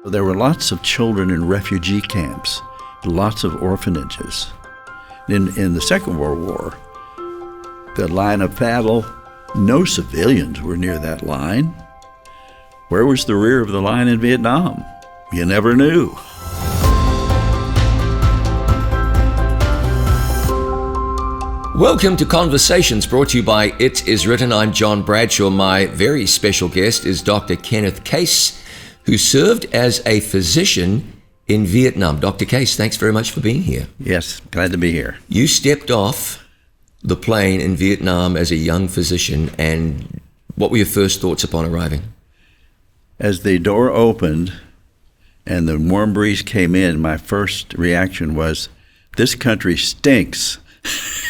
There were lots of children in refugee camps, lots of orphanages. In the Second World War, the line of battle, no civilians were near that line. Where was the rear of the line in Vietnam? You never knew. Welcome to Conversations, brought to you by It Is Written. I'm John Bradshaw. My very special guest is Dr. Kenneth Case, who served as a physician in Vietnam. Dr. Case, thanks very much for being here. Yes, glad to be here. You stepped off the plane in Vietnam as a young physician, and what were your first thoughts upon arriving? As the door opened and the warm breeze came in, my first reaction was, this country stinks.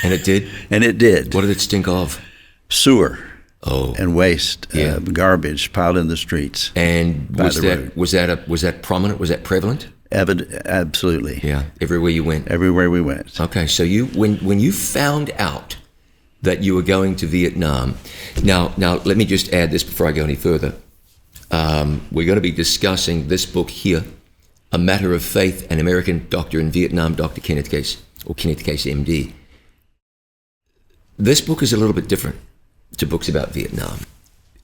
And it did? And it did. What did it stink of? Sewer. Oh. And waste, Yeah. garbage piled in the streets. And was that prominent? Was that prevalent? Absolutely. Yeah, everywhere you went. Everywhere we went. Okay, so when you found out that you were going to Vietnam, now let me just add this before I go any further. We're going to be discussing this book here, A Matter of Faith, an American doctor in Vietnam, Dr. Kenneth Case, or Kenneth Case, MD. This book is a little bit different to books about Vietnam.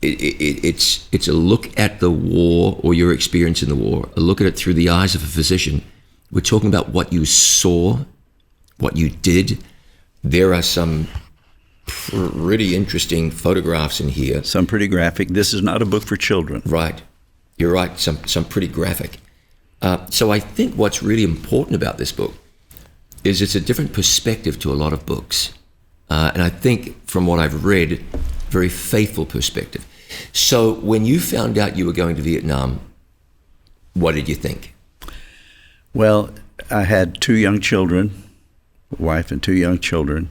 It's a look at the war, or your experience in the war, a look at it through the eyes of a physician. We're talking about what you saw, what you did. There are some pretty interesting photographs in here. Some pretty graphic. This is not a book for children. Right. You're right. Some pretty graphic. So I think what's really important about this book is it's a different perspective to a lot of books. And I think from what I've read, very faithful perspective. So when you found out you were going to Vietnam, what did you think? Well, I had two young children, a wife and two young children.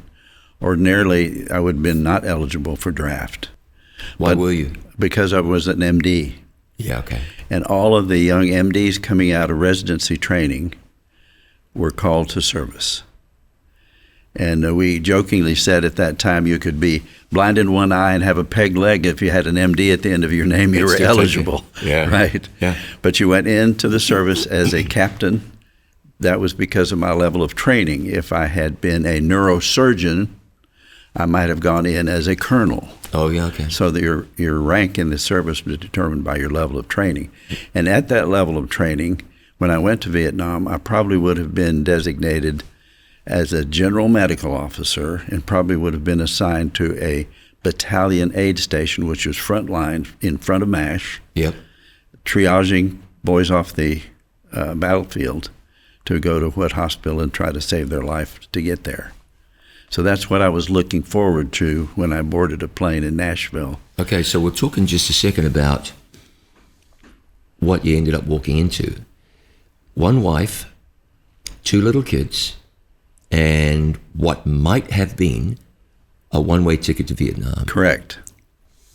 Ordinarily, I would have been not eligible for draft. Why were you? Because I was an MD. Yeah, okay. And all of the young MDs coming out of residency training were called to service. And we jokingly said at that time you could be blind in one eye and have a peg leg. If you had an MD at the end of your name, you were eligible. Yeah. Right? Yeah. But you went into the service as a captain. That was because of my level of training. If I had been a neurosurgeon, I might have gone in as a colonel. Oh, yeah, okay. So that your rank in the service was determined by your level of training. And at that level of training, when I went to Vietnam, I probably would have been designated as a general medical officer and probably would have been assigned to a battalion aid station, which was front line in front of MASH, Yep. triaging boys off the battlefield to go to what hospital and try to save their life to get there. So that's what I was looking forward to when I boarded a plane in Nashville. Okay, so we're talking just a second about what you ended up walking into. One wife, two little kids, and what might have been a one-way ticket to Vietnam. Correct.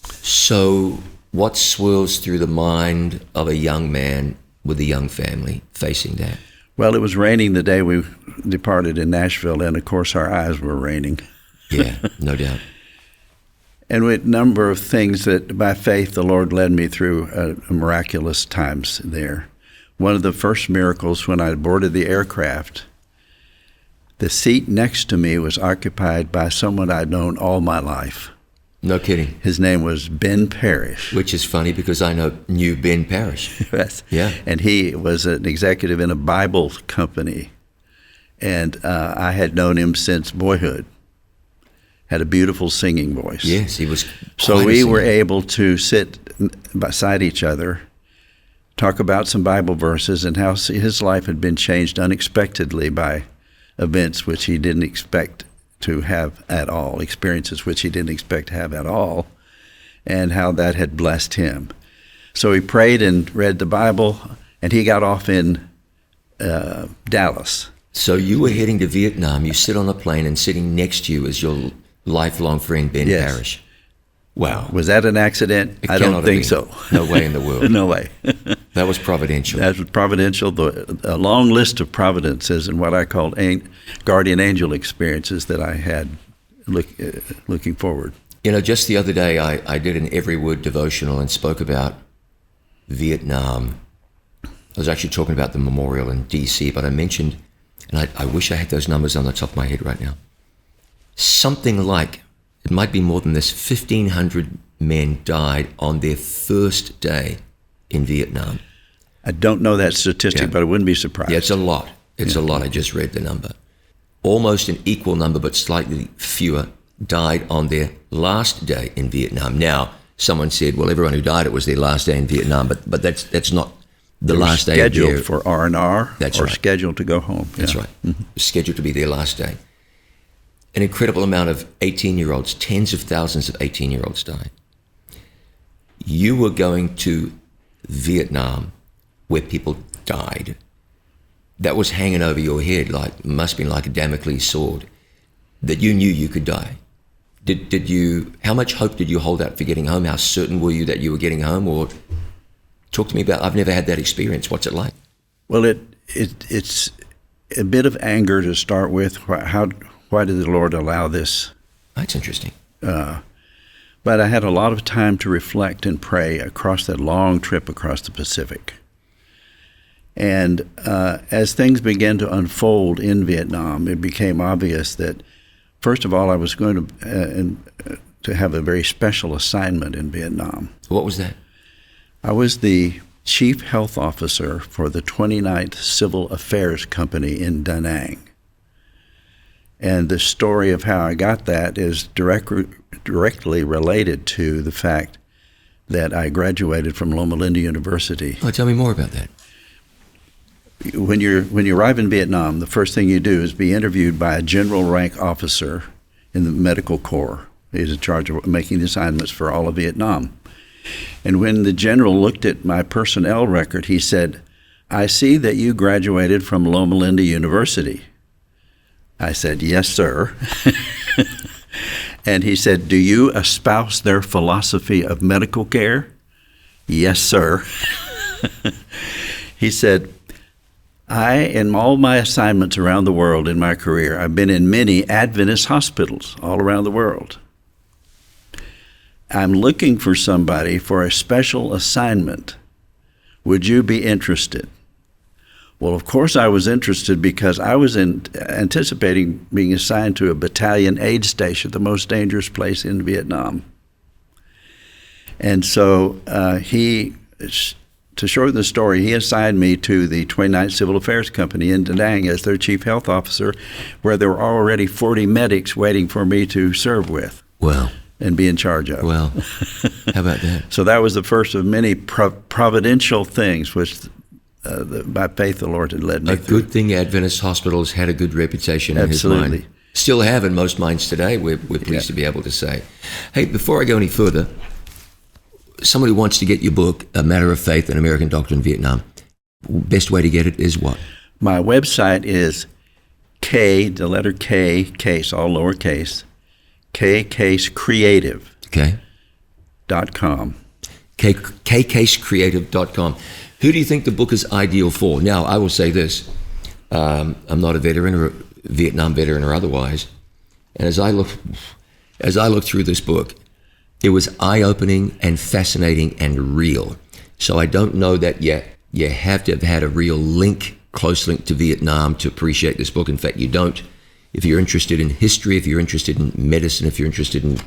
So what swirls through the mind of a young man with a young family facing that? Well, it was raining the day we departed in Nashville, and of course our eyes were raining. Yeah, no doubt. And with a number of things that by faith the Lord led me through miraculous times there. One of the first miracles when I boarded the aircraft, the seat next to me was occupied by someone I'd known all my life. No kidding. His name was Ben Parrish. Which is funny because I knew Ben Parrish. Yes. Yeah. And he was an executive in a Bible company. And I had known him since boyhood. Had a beautiful singing voice. Yes, he was. So we were able to sit beside each other, talk about some Bible verses and how his life had been changed unexpectedly by events which he didn't expect to have at all, experiences which he didn't expect to have at all, and how that had blessed him. So he prayed and read the Bible, and he got off in Dallas. So you were heading to Vietnam. You sit on a plane, and sitting next to you is your lifelong friend, Ben Yes. Parrish. Wow. Was that an accident? It I cannot don't have think been. so. No way in the world. No way. That was providential. That was providential. A long list of providences and what I called guardian angel experiences that I had looking forward. You know, just the other day, I did an Every Word devotional and spoke about Vietnam I was actually talking about the memorial in D.C., but I mentioned, and I wish I had those numbers on the top of my head right now, something like, it might be more than this, 1,500 men died on their first day in Vietnam. I don't know that statistic, but I wouldn't be surprised. Yeah, it's a lot. It's a lot. I just read the number. Almost an equal number, but slightly fewer, died on their last day in Vietnam. Now, someone said, well, everyone who died, it was their last day in Vietnam, but that's not the last day. Scheduled for R&R, that's or right. Scheduled to go home. That's right. Mm-hmm. Scheduled to be their last day. An incredible amount of 18-year-olds, tens of thousands of 18-year-olds died. You were going to Vietnam where people died. That was hanging over your head, must have been like a Damocles sword, that you knew you could die. Did you? How much hope did you hold out for getting home? How certain were you that you were getting home? Or talk to me about. I've never had that experience. What's it like? Well, it's a bit of anger to start with. Why did the Lord allow this? That's interesting. But I had a lot of time to reflect and pray across that long trip across the Pacific. And as things began to unfold in Vietnam, it became obvious that, first of all, I was going to have a very special assignment in Vietnam. What was that? I was the chief health officer for the 29th Civil Affairs Company in Da Nang. And the story of how I got that is directly related to the fact that I graduated from Loma Linda University. Oh, tell me more about that. When you arrive in Vietnam, the first thing you do is be interviewed by a general rank officer in the medical corps. He's in charge of making the assignments for all of Vietnam. And when the general looked at my personnel record, he said, "I see that you graduated from Loma Linda University." I said, "Yes, sir." And he said, "Do you espouse their philosophy of medical care?" "Yes, sir." He said, in all my assignments around the world in my career, I've been in many Adventist hospitals all around the world. I'm looking for somebody for a special assignment. Would you be interested?" Well, of course I was interested, because I was anticipating being assigned to a battalion aid station, the most dangerous place in Vietnam. And so to shorten the story, he assigned me to the 29th Civil Affairs Company in Da Nang as their chief health officer, where there were already 40 medics waiting for me to serve with. Wow. And be in charge of. Well, how about that? So that was the first of many providential things which by faith the Lord had led me through. A good thing Adventist hospitals had a good reputation in his mind. Still have in most minds today, we're pleased to be able to say. Hey, before I go any further, somebody wants to get your book, A Matter of Faith, An American Doctor in Vietnam. Best way to get it is what? My website is the letter K, Case, all lowercase, kkcasecreative.com. Okay. kkcasecreative.com. Who do you think the book is ideal for? Now, I will say this. I'm not a veteran, or a Vietnam veteran or otherwise. And as I look through this book, it was eye-opening and fascinating and real. So I don't know that you have to have had a real close link to Vietnam to appreciate this book. In fact, you don't. If you're interested in history, if you're interested in medicine, if you're interested in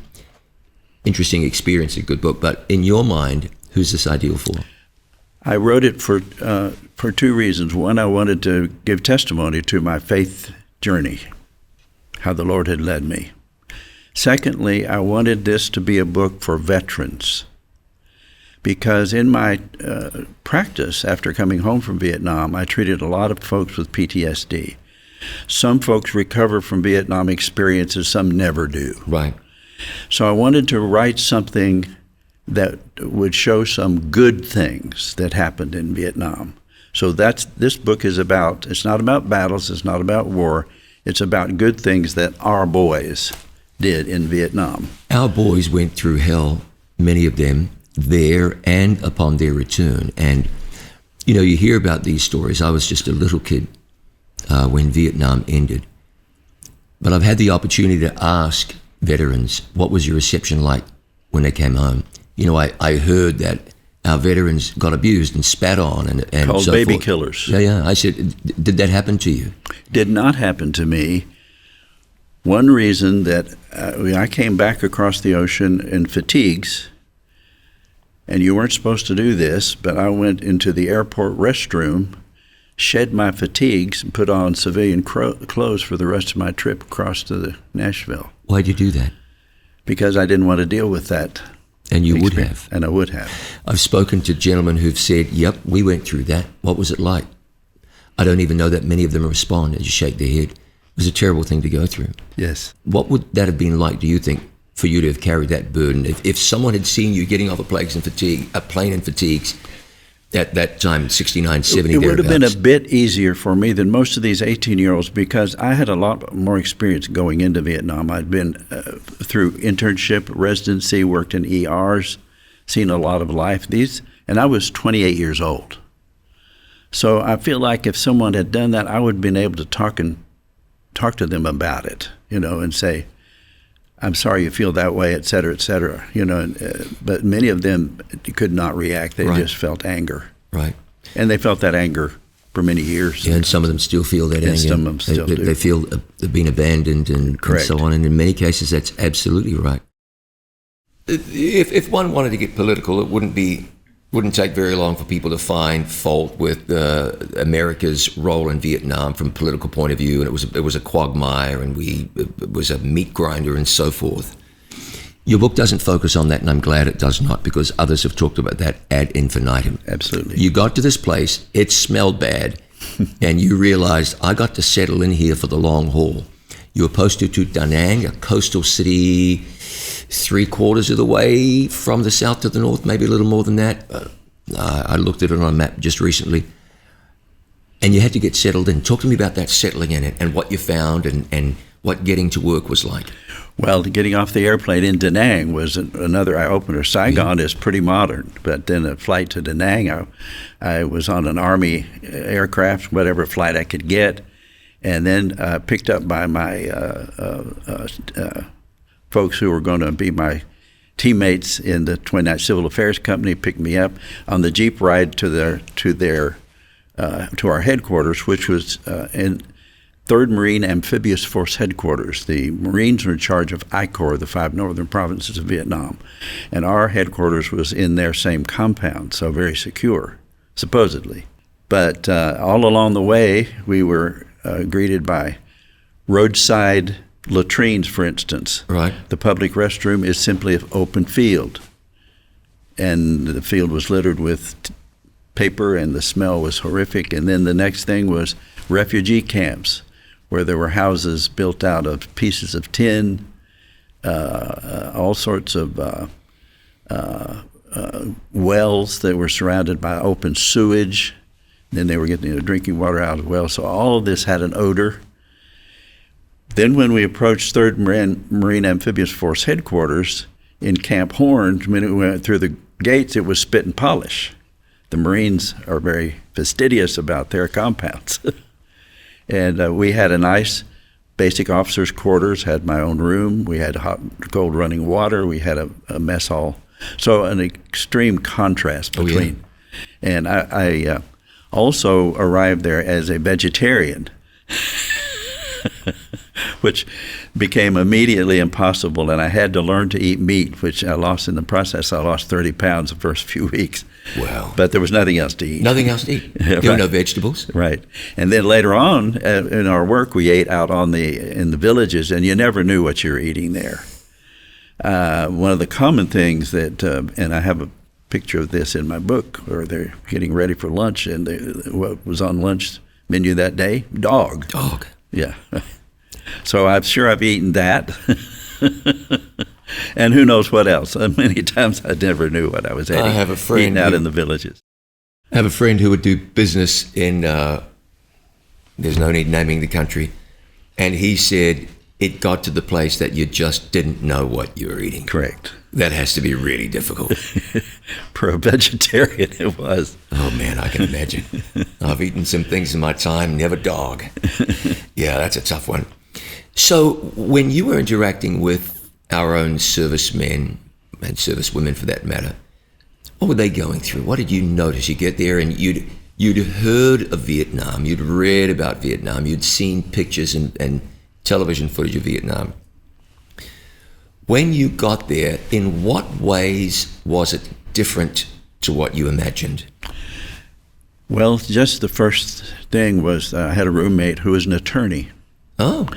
interesting experience, a good book. But in your mind, who's this ideal for? I wrote it for two reasons. One, I wanted to give testimony to my faith journey, how the Lord had led me. Secondly, I wanted this to be a book for veterans, because in my practice after coming home from Vietnam, I treated a lot of folks with PTSD. Some folks recover from Vietnam experiences, some never do. Right. So I wanted to write something that would show some good things that happened in Vietnam. So this book is about. It's not about battles, it's not about war, it's about good things that our boys did in Vietnam. Our boys went through hell, many of them, there and upon their return. And, you hear about these stories. I was just a little kid when Vietnam ended. But I've had the opportunity to ask veterans, what was your reception like when they came home? I heard that our veterans got abused and spat on and Called so baby forth. killers. Yeah. I said, did that happen to you? Did not happen to me. One reason that I came back across the ocean in fatigues, and you weren't supposed to do this, but I went into the airport restroom, shed my fatigues, and put on civilian clothes for the rest of my trip across to Nashville. Why'd you do that? Because I didn't want to deal with that. And you would have. And I would have. I've spoken to gentlemen who've said, yep, we went through that. What was it like? I don't even know that many of them respond and just shake their head. It was a terrible thing to go through. Yes. What would that have been like, do you think, for you to have carried that burden? If someone had seen you getting off a plane in fatigues at that time, 69, 70, it would have been a bit easier for me than most of these 18-year-olds because I had a lot more experience going into Vietnam. I'd been through internship, residency, worked in ERs, seen a lot of life. And I was 28 years old. So I feel like if someone had done that, I would have been able to talk to them about it, and say, I'm sorry you feel that way, et cetera, but many of them could not react. They just felt anger. Right. And they felt that anger for many years. Yeah, and some of them still feel that anger. Some of them still do. They feel they've been abandoned and so on. And in many cases, that's absolutely right. If one wanted to get political, it wouldn't take very long for people to find fault with America's role in Vietnam from a political point of view, and it was a quagmire, and it was a meat grinder, and so forth. Your book doesn't focus on that, and I'm glad it does not, because others have talked about that ad infinitum. Absolutely. You got to this place, it smelled bad, and you realized, I got to settle in here for the long haul. You were posted to Da Nang, a coastal city 3/4 of the way from the south to the north, maybe a little more than that. I looked at it on a map just recently. And you had to get settled in. Talk to me about that settling in it and what you found and what getting to work was like. Well, getting off the airplane in Da Nang was another eye-opener. Saigon is pretty modern, but then a flight to Da Nang, I was on an Army aircraft, whatever flight I could get, and then picked up by my folks who were going to be my teammates in the 29th Civil Affairs Company, picked me up on the Jeep ride to our headquarters, which was in 3rd Marine Amphibious Force Headquarters. The Marines were in charge of ICOR, the 5 northern provinces of Vietnam, and our headquarters was in their same compound, so very secure, supposedly. But all along the way, we were greeted by roadside latrines, for instance. Right. The public restroom is simply an open field, and the field was littered with paper, and the smell was horrific. And then the next thing was refugee camps, where there were houses built out of pieces of tin, all sorts of wells that were surrounded by open sewage. Then they were getting drinking water out of wells. So all of this had an odor. Then when we approached 3rd Marine Amphibious Force Headquarters in Camp Horn, when we went through the gates, it was spit and polish. The Marines are very fastidious about their compounds. And we had a nice basic officer's quarters, had my own room. We had hot, cold running water. We had a mess hall. So an extreme contrast between. Oh, yeah. And I also arrived there as a vegetarian, which became immediately impossible, and I had to learn to eat meat, which I lost in the process. I lost 30 pounds the first few weeks. Wow. But there was nothing else to eat. Nothing else to eat? There were no vegetables? Right. And then later on in our work, we ate out in the villages, and you never knew what you were eating there. One of the common things that, and I have a picture of this in my book, where they're getting ready for lunch, and what was on lunch menu that day? Dog. Dog. Yeah. So I'm sure I've eaten that. And who knows what else. Many times I never knew what I was eating. I have a friend eating out in the villages. I have a friend who would do business in, there's no need naming the country, and he said it got to the place that you just didn't know what you were eating. Correct. That has to be really difficult. For a vegetarian, it was. Oh, man, I can imagine. I've eaten some things in my time, never dog. Yeah, that's a tough one. So when you were interacting with our own servicemen and servicewomen, for that matter, What were they going through? What did you notice? You get there and you'd heard of Vietnam, you'd read about Vietnam, you'd seen pictures and television footage of Vietnam. When you got there, in what ways was it different to what you imagined? Well, just the first thing was I had a roommate who was an attorney. Oh.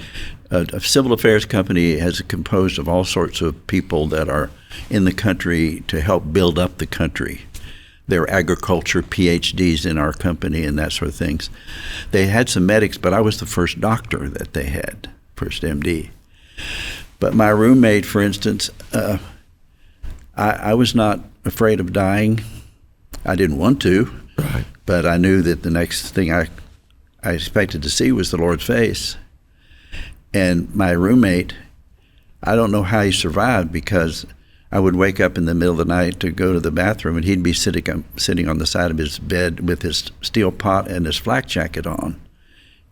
A civil affairs company is composed of all sorts of people that are in the country to help build up the country. There were agriculture PhDs in our company and that sort of things. They had some medics, but I was the first doctor that they had, first MD. But my roommate, for instance, I was not afraid of dying. I didn't want to, right. But I knew that the next thing I expected to see was the Lord's face. And my roommate, I don't know how he survived, because I would wake up in the middle of the night to go to the bathroom, and he'd be sitting on the side of his bed with his steel pot and his flak jacket on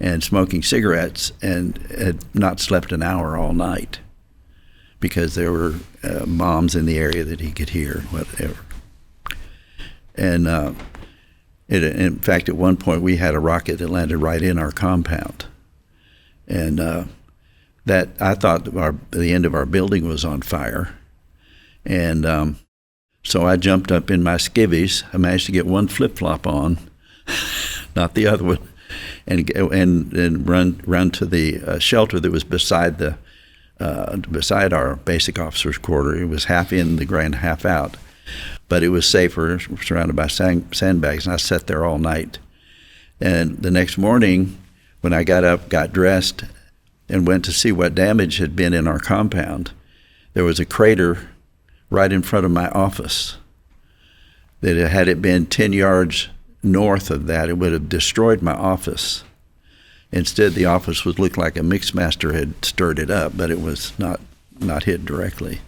and smoking cigarettes, and had not slept an hour all night because there were bombs in the area that he could hear, whatever. And in fact, at one point, we had a rocket that landed right in our compound. And that I thought the end of our building was on fire. And so I jumped up in my skivvies. I managed to get one flip-flop on, not the other one, and run to the shelter that was beside our basic officers' quarter. It was half in the ground, half out. But it was safer, surrounded by sandbags, and I sat there all night. And the next morning, when I got up, got dressed, and went to see what damage had been in our compound, there was a crater right in front of my office. That had it been 10 yards north of that, it would have destroyed my office. Instead, the office would look like a mixmaster had stirred it up, but it was not hit directly.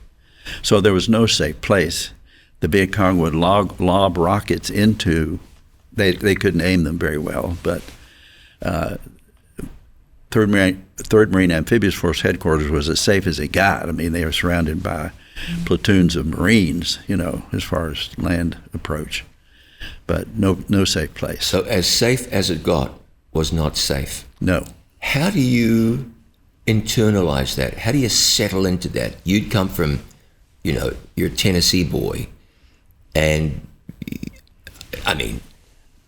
So there was no safe place. The Viet Cong would lob rockets into, they couldn't aim them very well, but 3rd Marine Amphibious Force headquarters was as safe as it got. I mean, they were surrounded by platoons of Marines, as far as land approach, but no safe place. So as safe as it got was not safe? No. How do you internalize that? How do you settle into that? You'd come from, you're a Tennessee boy, and I mean,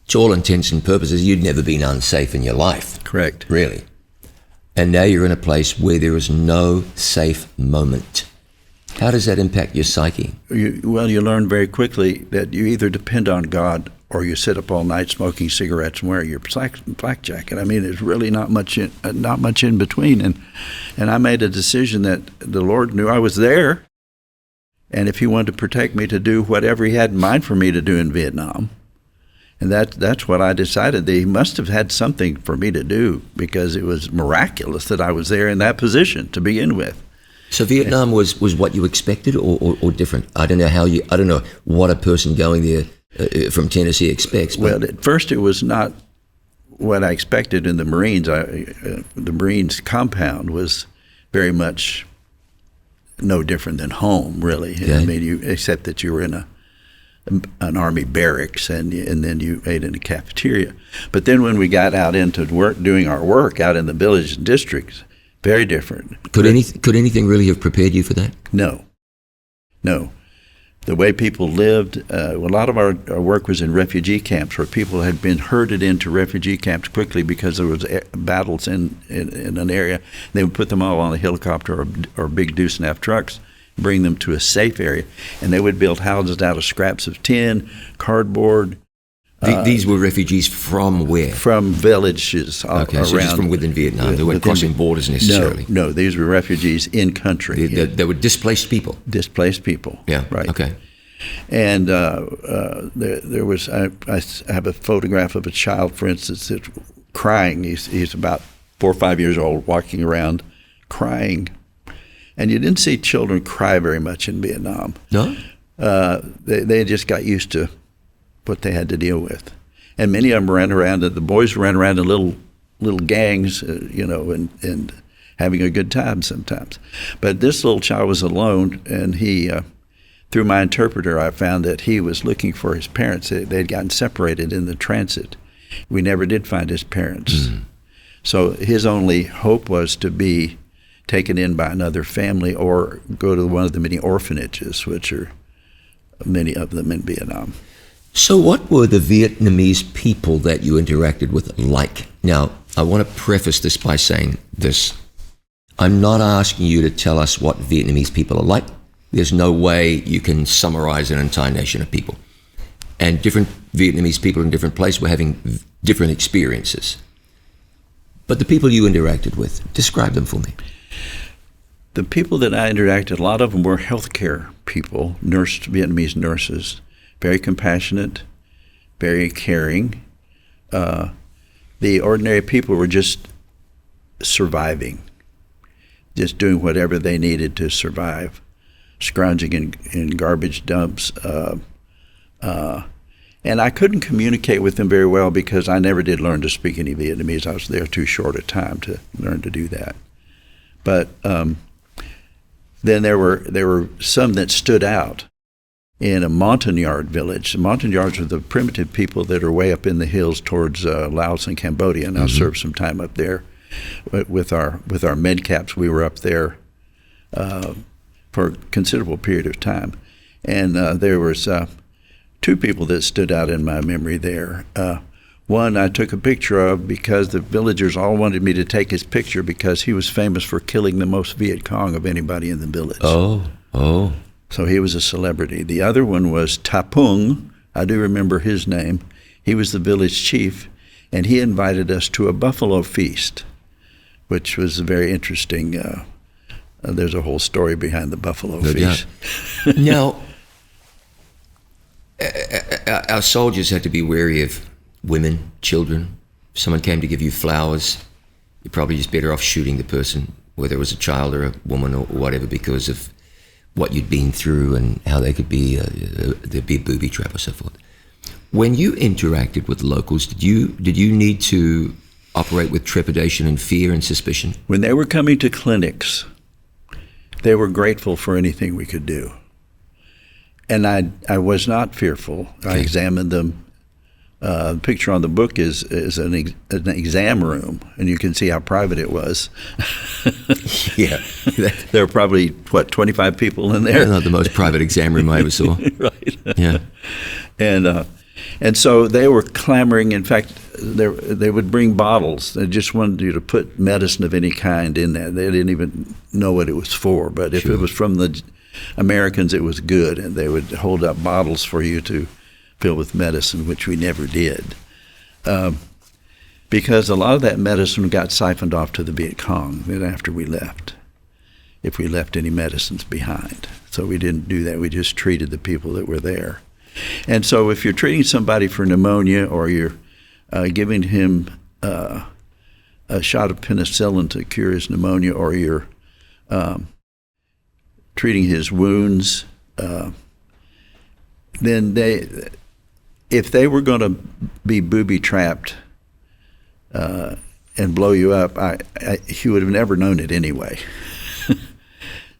to all intents and purposes, you'd never been unsafe in your life. Correct. Really. And now you're in a place where there is no safe moment. How does that impact your psyche? You learn very quickly that you either depend on God or you sit up all night smoking cigarettes and wearing your flak jacket. I mean, there's really not much in between. And I made a decision that the Lord knew I was there, and if He wanted to protect me, to do whatever He had in mind for me to do in Vietnam. And that's what I decided. He must have had something for me to do, because it was miraculous that I was there in that position to begin with. So Vietnam was what you expected, or different? I don't know what a person going there from Tennessee expects. But. Well, at first it was not what I expected in the Marines. The Marines compound was very much no different than home, really. Okay. I mean, except that you were in an army barracks, and then you ate in a cafeteria. But then when we got out into doing our work out in the village and districts, very different. Could anything really have prepared you for that? No. The way people lived, a lot of our work was in refugee camps, where people had been herded into refugee camps quickly because there was battles in an area. They would put them all on a helicopter or big deuce-and-a-half trucks, bring them to a safe area, and they would build houses out of scraps of tin, cardboard. These were refugees from where? From villages around. So just from within Vietnam. They weren't crossing borders necessarily. No, these were refugees in country. They were displaced people. Displaced people. Yeah. Right. Okay. And there was. I have a photograph of a child, for instance, that's crying. He's about 4 or 5 years old, walking around, crying. And you didn't see children cry very much in Vietnam. No. They just got used to what they had to deal with, and many of them ran around. The boys ran around in little gangs, and having a good time sometimes. But this little child was alone, and through my interpreter, I found that he was looking for his parents. They'd gotten separated in the transit. We never did find his parents. So his only hope was to be taken in by another family or go to one of the many orphanages, which are many of them in Vietnam. So what were the Vietnamese people that you interacted with like? Now, I want to preface this by saying this. I'm not asking you to tell us what Vietnamese people are like. There's no way you can summarize an entire nation of people. And different Vietnamese people in different places were having different experiences. But the people you interacted with, describe them for me. The people that I interacted, a lot of them were healthcare people, Vietnamese nurses, very compassionate, very caring. The ordinary people were just surviving, just doing whatever they needed to survive, scrounging in garbage dumps. And I couldn't communicate with them very well because I never did learn to speak any Vietnamese. I was there too short a time to learn to do that. But then there were some that stood out in a Montagnard village. The Montagnards are the primitive people that are way up in the hills towards Laos and Cambodia. And I served some time up there with our med caps. We were up there for a considerable period of time, and there was two people that stood out in my memory there. One I took a picture of because the villagers all wanted me to take his picture because he was famous for killing the most Viet Cong of anybody in the village. Oh. So he was a celebrity. The other one was Tapung. I do remember his name. He was the village chief, and he invited us to a buffalo feast, which was very interesting. There's a whole story behind the buffalo feast. Now, our soldiers had to be wary of women, children. If someone came to give you flowers, you're probably just better off shooting the person, whether it was a child or a woman or whatever, because of what you'd been through and how they could be, there'd be a booby trap or so forth. When you interacted with locals, did you need to operate with trepidation and fear and suspicion? When they were coming to clinics, they were grateful for anything we could do. And I was not fearful. I examined them. The picture on the book is an exam room, and you can see how private it was. Yeah. There were probably, 25 people in there? Not the most private exam room I ever saw. Right. Yeah. And so they were clamoring. In fact, they would bring bottles. They just wanted you to put medicine of any kind in there. They didn't even know what it was for. But if it was from the Americans, it was good. And they would hold up bottles for you to fill with medicine, which we never did. Because a lot of that medicine got siphoned off to the Viet Cong then after we left, if we left any medicines behind. So we didn't do that. We just treated the people that were there. And so if you're treating somebody for pneumonia or you're giving him a shot of penicillin to cure his pneumonia, or you're treating his wounds, then if they were going to be booby-trapped and blow you up, he would have never known it anyway.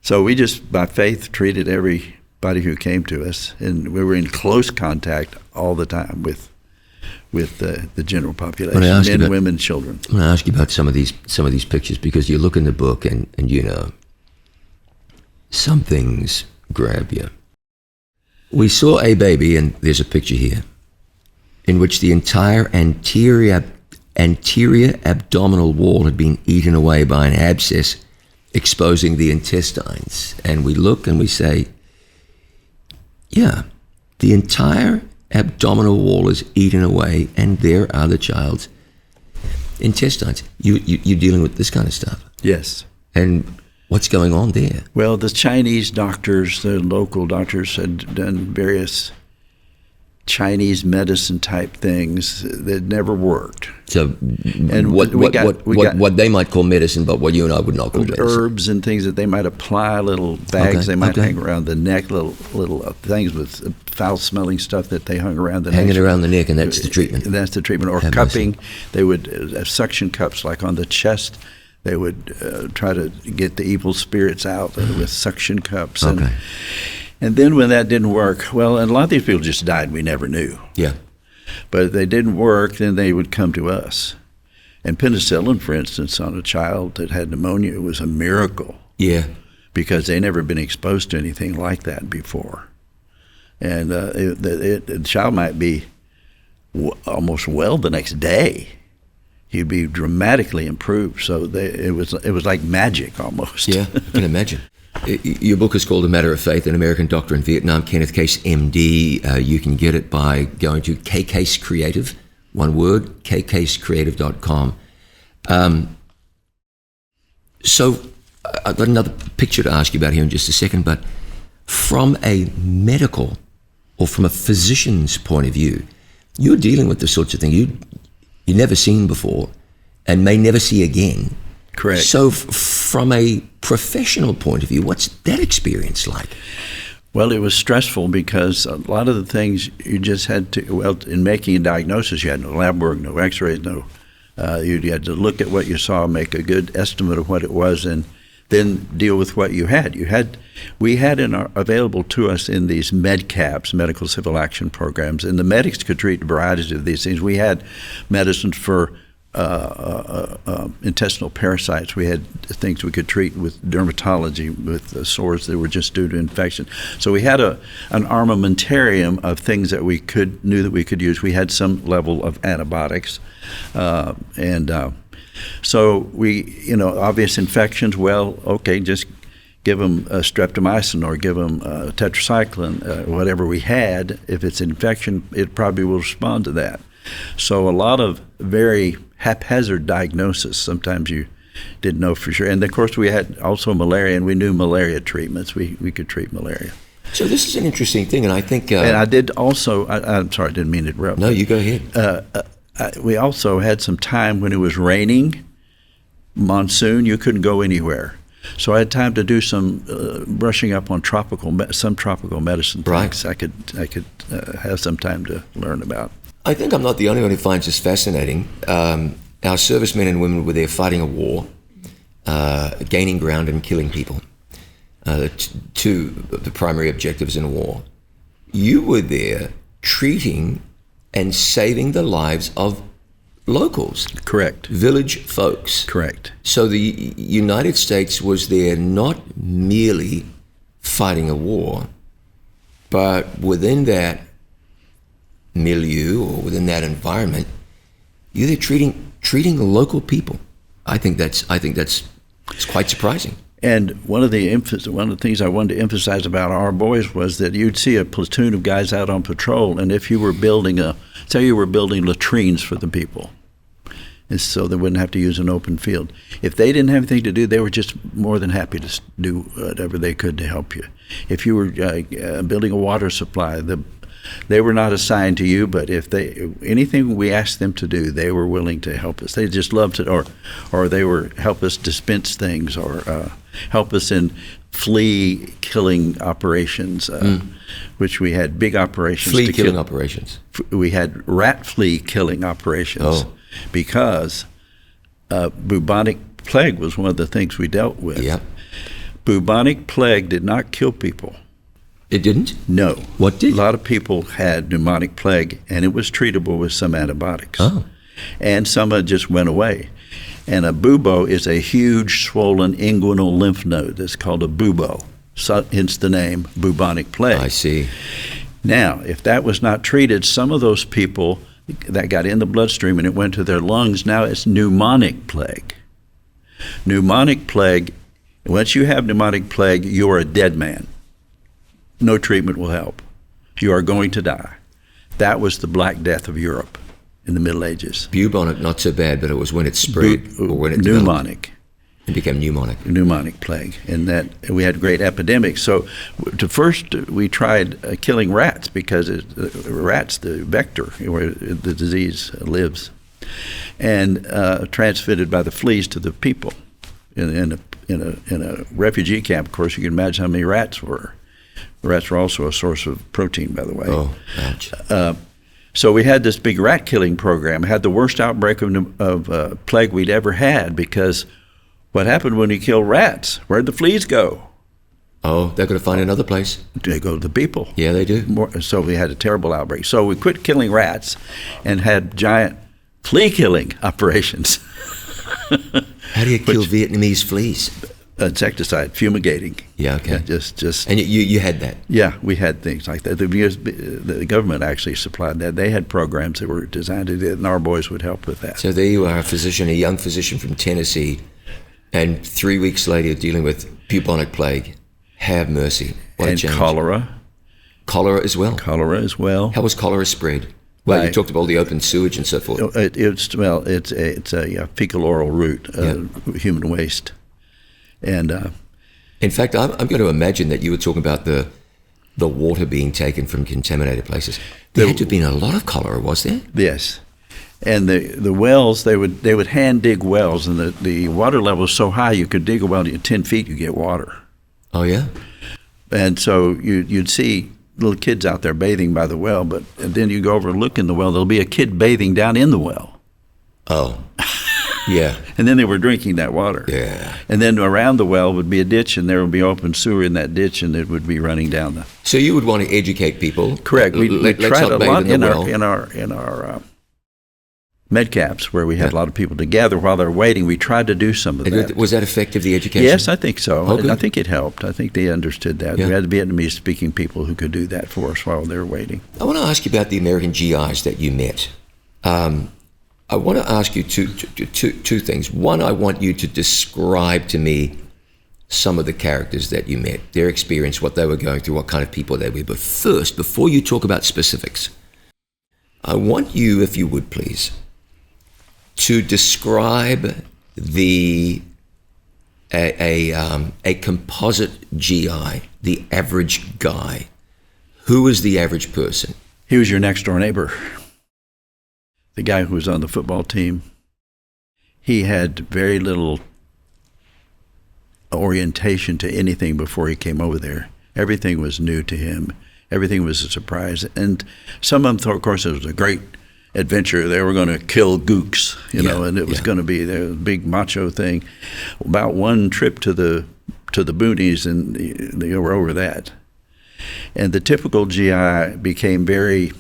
So we just, by faith, treated everybody who came to us, and we were in close contact all the time with the general population, men, women, children. I want to ask you about some of these pictures, because you look in the book and you know, some things grab you. We saw a baby, and there's a picture here, in which the entire anterior abdominal wall had been eaten away by an abscess, exposing the intestines. And we look and we say, yeah, the entire abdominal wall is eaten away, and there are the child's intestines. You're dealing with this kind of stuff. Yes. And what's going on there? Well, the Chinese doctors, the local doctors, had done various Chinese medicine type things that never worked. So, and what they might call medicine, but what you and I would not call medicine. Herbs and things that they might apply, little bags they might hang around the neck, little things with foul-smelling stuff that they hung around the neck. Hanging around the neck, and that's the treatment. That's the treatment. Or cupping. They would suction cups, like on the chest. They would try to get the evil spirits out with suction cups. And then when that didn't work, well, and a lot of these people just died we never knew. Yeah. But if they didn't work, then they would come to us. And penicillin, for instance, on a child that had pneumonia was a miracle. Yeah. Because they never been exposed to anything like that before. And the child might be almost well the next day. He'd be dramatically improved. So it was like magic almost. Yeah, I can imagine. Your book is called A Matter of Faith, An American Doctor in Vietnam, Kenneth Case, MD. You can get it by going to Case Creative, one word, kkcreative.com. So I've got another picture to ask you about here in just a second, but from a medical or from a physician's point of view, you're dealing with the sorts of things you've never seen before and may never see again. Correct. So from a professional point of view, what's that experience like? Well, it was stressful because a lot of the things you just had to, well, in making a diagnosis, you had no lab work, no x-rays, you had to look at what you saw, make a good estimate of what it was, and then deal with what you had. We had available to us in these MedCAPs, medical civil action programs, and the medics could treat varieties of these things. We had medicines for intestinal parasites. We had things we could treat with dermatology, with sores that were just due to infection. So we had an armamentarium of things that we knew that we could use. We had some level of antibiotics, so we, obvious infections. Well, okay, just give them streptomycin or give them tetracycline, whatever we had. If it's an infection, it probably will respond to that. So a lot of very haphazard diagnosis. Sometimes you didn't know for sure. And of course we had also malaria, and we knew malaria treatments. We could treat malaria. So this is an interesting thing, and I think... and I did also, I'm sorry, I didn't mean to interrupt. No, you go ahead. We also had some time when it was raining, monsoon, you couldn't go anywhere. So I had time to do some brushing up on some tropical medicine things. Right. I could have some time to learn about. I think I'm not the only one who finds this fascinating. Our servicemen and women were there fighting a war, gaining ground and killing people. Two of the primary objectives in a war. You were there treating and saving the lives of locals. Correct. Village folks. Correct. So the United States was there not merely fighting a war, but within that milieu or within that environment, you're there treating local people. I think that's it's quite surprising. And one of the things I wanted to emphasize about our boys was that you'd see a platoon of guys out on patrol, and if you were building latrines for the people, and so they wouldn't have to use an open field. If they didn't have anything to do, they were just more than happy to do whatever they could to help you. If you were building a water supply, they were not assigned to you, but if anything we asked them to do, they were willing to help us. They just loved it, or they were help us dispense things, or help us in flea killing operations, which we had big operations. Flea killing operations. We had rat flea killing operations because bubonic plague was one of the things we dealt with. Yep. Bubonic plague did not kill people. It didn't? No. What did? A lot of people had pneumonic plague, and it was treatable with some antibiotics. Oh. And some just went away. And a bubo is a huge swollen inguinal lymph node. That's called a bubo, so, hence the name bubonic plague. I see. Now, if that was not treated, some of those people that got in the bloodstream and it went to their lungs, now it's pneumonic plague. Pneumonic plague, once you have pneumonic plague, you are a dead man. No treatment will help. You are going to die. That was the Black Death of Europe in the Middle Ages. Bubonic, not so bad, but it was when it spread or when it pneumonic. It became pneumonic. Pneumonic plague, and that we had great epidemics. So, first we tried killing rats because rats, the vector where the disease lives, and transmitted by the fleas to the people. In a refugee camp, of course, you can imagine how many rats were. Rats were also a source of protein, by the way. Oh, ouch. So we had this big rat killing program. Had the worst outbreak of plague we'd ever had, because what happened when you kill rats? Where'd the fleas go? Oh, they're going to find another place. They go to the people. Yeah, they do. So we had a terrible outbreak. So we quit killing rats and had giant flea killing operations. How do you kill Vietnamese fleas? Insecticide, fumigating. Yeah, okay. Just. And you had that. Yeah, we had things like that. The government actually supplied that. They had programs that were designed to do it, and our boys would help with that. So there you are, a young physician from Tennessee, and 3 weeks later you're dealing with bubonic plague. Have mercy. What a change. Cholera. Cholera as well. Cholera as well. How was cholera spread? Well, you talked about all the open sewage and so forth. It's a fecal oral route, human waste. And in fact, I'm going to imagine that you were talking about the water being taken from contaminated places. There had to have been a lot of cholera, was there? Yes. And the wells, they would hand dig wells, and the water level was so high you could dig a well to 10 feet, you get water. Oh, yeah? And so you'd see little kids out there bathing by the well, and then you go over and look in the well, there'll be a kid bathing down in the well. Oh, yeah. And then they were drinking that water. Yeah. And then around the well would be a ditch, and there would be open sewer in that ditch, and it would be running down the. So you would want to educate people. Correct. We tried a lot in our med caps, where we had a lot of people together while they're waiting. We tried to do some of that. Was that effective, the education? Yes, I think so. Oh, I think it helped. I think they understood that. Yeah. We had Vietnamese-speaking people who could do that for us while they were waiting. I want to ask you about the American GIs that you met. I want to ask you two things. One, I want you to describe to me some of the characters that you met, their experience, what they were going through, what kind of people they were. But first, before you talk about specifics, I want you, if you would please, to describe a composite GI, the average guy. Who is the average person? He was your next door neighbor. The guy who was on the football team. He had very little orientation to anything before he came over there. Everything was new to him. Everything was a surprise. And some of them thought, of course, it was a great adventure. They were going to kill gooks, and it was going to be the big macho thing. About one trip to the boonies, and they were over that. And the typical GI became very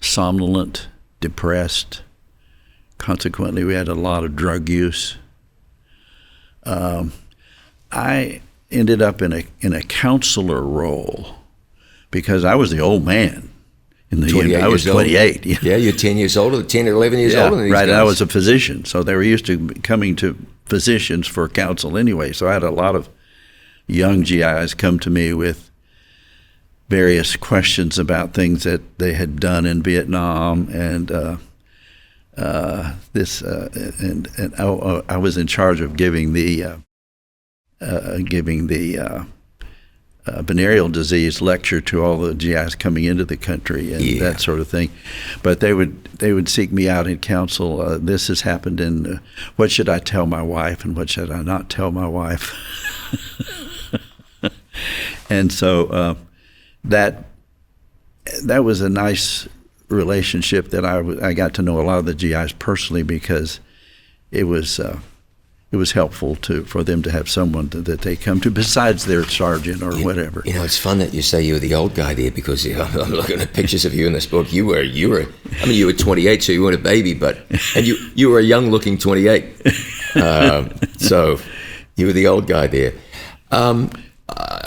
somnolent, depressed. Consequently, we had a lot of drug use. I ended up in a counselor role because I was the old man. I was 28. Yeah, you're 10 years older, 10 or 11 years older than these right. guys. I was a physician, so they were used to coming to physicians for counsel anyway. So I had a lot of young GIs come to me with various questions about things that they had done in Vietnam, and I was in charge of giving the venereal disease lecture to all the GIs coming into the country and that sort of thing. But they would seek me out in counsel. This has happened, and what should I tell my wife and what should I not tell my wife? And so that was a nice relationship that I got to know a lot of the GIs personally, because it was helpful for them to have someone that they come to besides their sergeant or whatever. It's fun that you say you were the old guy there, because I'm looking at pictures of you in this book. You were 28, so you weren't a baby, and you were a young looking 28. So you were the old guy there.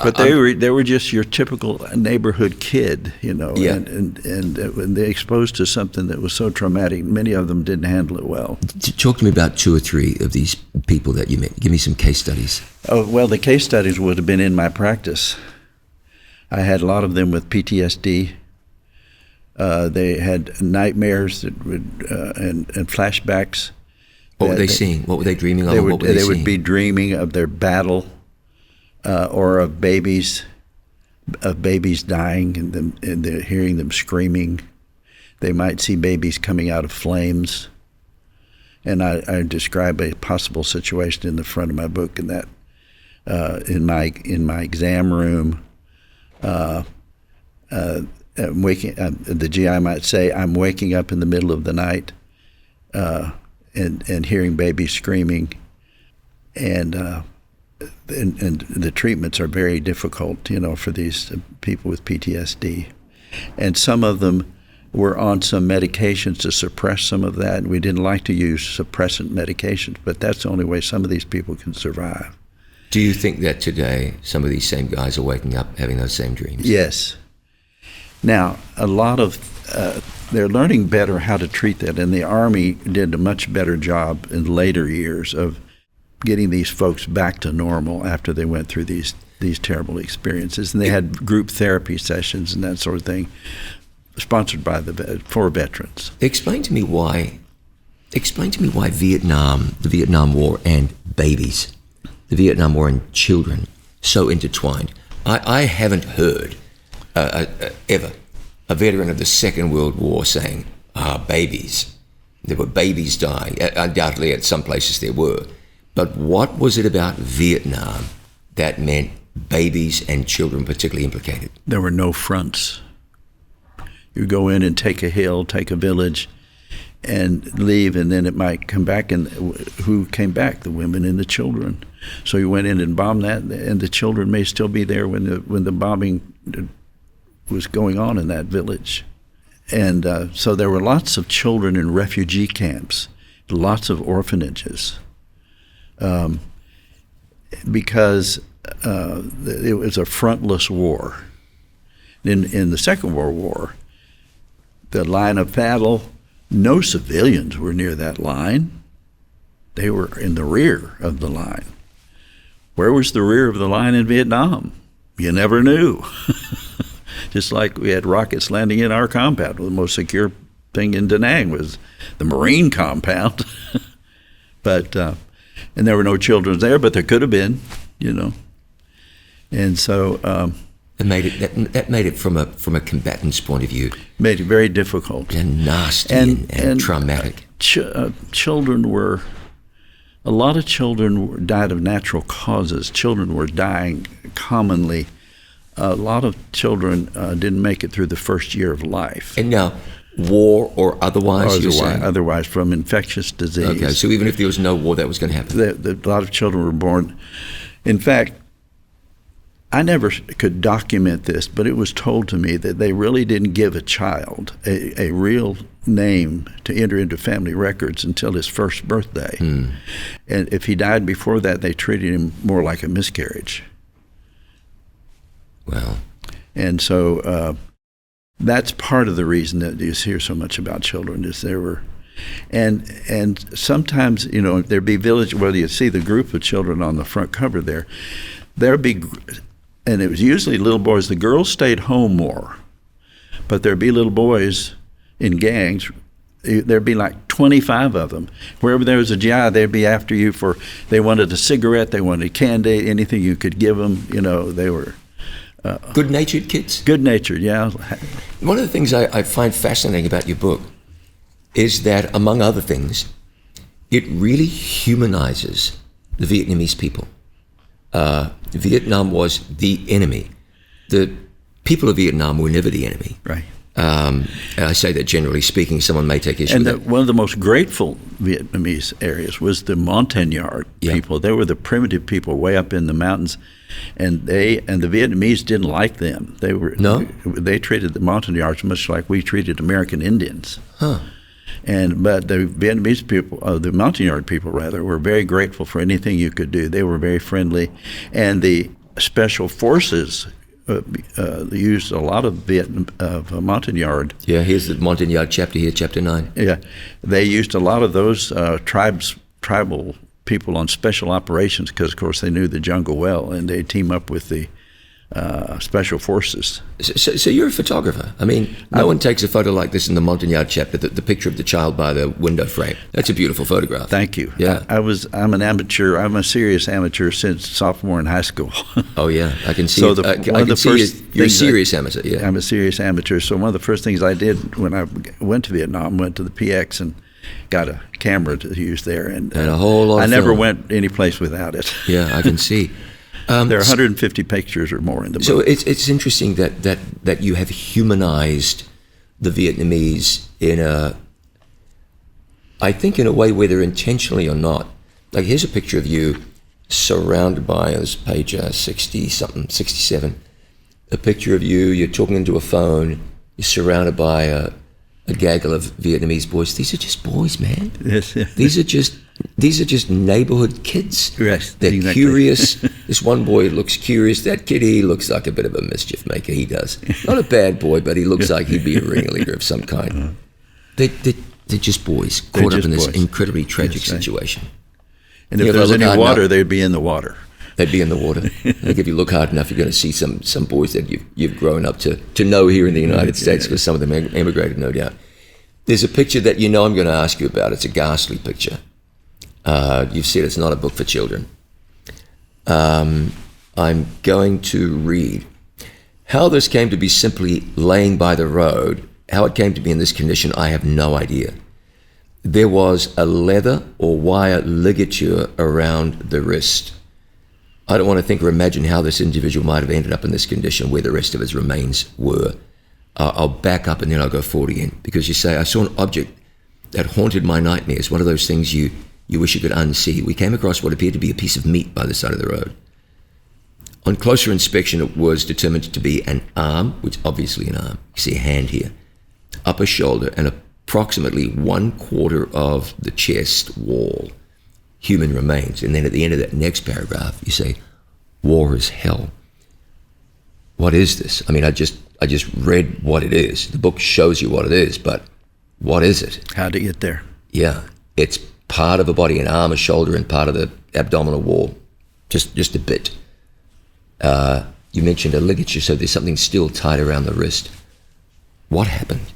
But they were just your typical neighborhood kid, and when they exposed to something that was so traumatic, many of them didn't handle it well. Talk to me about 2 or 3 of these people that you met. Give me some case studies. Oh, well, the case studies would have been in my practice. I had a lot of them with PTSD. They had nightmares and flashbacks. What were they seeing? What were they dreaming of? They what were they would be dreaming of their battle. Or of babies dying, and they're hearing them screaming. They might see babies coming out of flames. And I describe a possible situation in the front of my book, in that in my exam room, the GI might say, "I'm waking up in the middle of the night and hearing babies screaming, and and the treatments are very difficult, for these people with PTSD. And some of them were on some medications to suppress some of that. And we didn't like to use suppressant medications, but that's the only way some of these people can survive. Do you think that today some of these same guys are waking up having those same dreams? Yes. Now, a lot of they're learning better how to treat that, and the Army did a much better job in later years of getting these folks back to normal after they went through these terrible experiences. And they had group therapy sessions and that sort of thing, sponsored by for veterans. Explain to me why Vietnam, the Vietnam War, and babies, the Vietnam War and children, so intertwined. I haven't heard ever a veteran of the Second World War saying, babies. There were babies dying. Undoubtedly, at some places there were. But what was it about Vietnam that meant babies and children particularly implicated? There were no fronts. You go in and take a hill, take a village, and leave, and then it might come back. And who came back? The women and the children. So you went in and bombed that, and the children may still be there when the bombing was going on in that village. And so there were lots of children in refugee camps, lots of orphanages, because it was a frontless war. In the Second World War, the line of battle, no civilians were near that line. They were in the rear of the line. Where was the rear of the line in Vietnam? You never knew. Just like we had rockets landing in our compound. The most secure thing in Da Nang was the Marine compound. But and there were no children there, but there could have been, And so that made it from a combatant's point of view. Made it very difficult And nasty and traumatic. A lot of children died of natural causes. Children were dying commonly. A lot of children didn't make it through the first year of life. And now, war or otherwise, you're saying? Otherwise, from infectious disease. Okay, so even if there was no war, that was going to happen. A lot of children were born. In fact, I never could document this, but it was told to me that they really didn't give a child a real name to enter into family records until his first birthday. And if he died before that, they treated him more like a miscarriage. Well, and so that's part of the reason that you hear so much about children is there were, and sometimes there'd be village. Well, you see the group of children on the front cover there. There'd be, and it was usually little boys. The girls stayed home more, but there'd be little boys in gangs. There'd be like 25 of them. Wherever there was a GI, they'd be after you for. They wanted a cigarette, they wanted candy, anything you could give them. They were. Good-natured kids? Good-natured, yeah. One of the things I find fascinating about your book is that, among other things, it really humanizes the Vietnamese people. Vietnam was the enemy. The people of Vietnam were never the enemy. Right. And I say that generally speaking. Someone may take issue with that. One of the most grateful Vietnamese areas was the Montagnard people. They were the primitive people way up in the mountains, and the Vietnamese didn't like them. They treated the Montagnards much like we treated American Indians. Huh. But the Vietnamese people, the Montagnard people rather, were very grateful for anything you could do. They were very friendly, and the special forces used a lot of Montagnard. Yeah, here's the Montagnard chapter here, chapter 9. Yeah, they used a lot of those tribal people on special operations because, of course, they knew the jungle well, and they team up with the special forces. So you're a photographer. I mean, no one takes a photo like this in the Montagnard chapter, the picture of the child by the window frame. That's a beautiful photograph. Thank you. Yeah. I'm an amateur. I'm a serious amateur since sophomore in high school. Oh, yeah. I can see so you're a serious amateur. Yeah. I'm a serious amateur. So one of the first things I did when I went to Vietnam, went to the PX and got a camera to use there. And a whole lot of I never film. went any place without it. Yeah, I can see. There are 150 pictures or more in the book. So it's interesting that you have humanized the Vietnamese I think in a way whether intentionally or not. Like here's a picture of you surrounded by, it was page 60-something, 67, a picture of you, you're talking into a phone, you're surrounded by a gaggle of Vietnamese boys. These are just boys, man. Yes. These are just neighborhood kids. Yes, They're exactly. curious. This one boy looks curious. That kid, he looks like a bit of a mischief maker. He does. Not a bad boy, but he looks like he'd be a ringleader of some kind. They're just boys caught up in this incredibly tragic situation. And if there's any water, they'd be in the water. They'd be in the water. I think if you look hard enough, you're going to see some boys that you've grown up to know here in the United States, because some of them emigrated, no doubt. There's a picture that I'm going to ask you about. It's a ghastly picture. You've said it's not a book for children. I'm going to read. How this came to be simply laying by the road, how it came to be in this condition, I have no idea. There was a leather or wire ligature around the wrist. I don't want to think or imagine how this individual might have ended up in this condition where the rest of his remains were. I'll back up and then I'll go forward again, because you say, I saw an object that haunted my nightmares, one of those things you wish you could unsee. We came across what appeared to be a piece of meat by the side of the road. On closer inspection, it was determined to be an arm, which obviously an arm. You see a hand here, upper shoulder, and approximately 1/4 of the chest wall. Human remains. And then at the end of that next paragraph, you say, war is hell. What is this? I mean, I just read what it is. The book shows you what it is, but what is it? How'd it get there? Yeah, it's part of a body, an arm, a shoulder, and part of the abdominal wall. Just a bit. You mentioned a ligature, so there's something still tied around the wrist. What happened?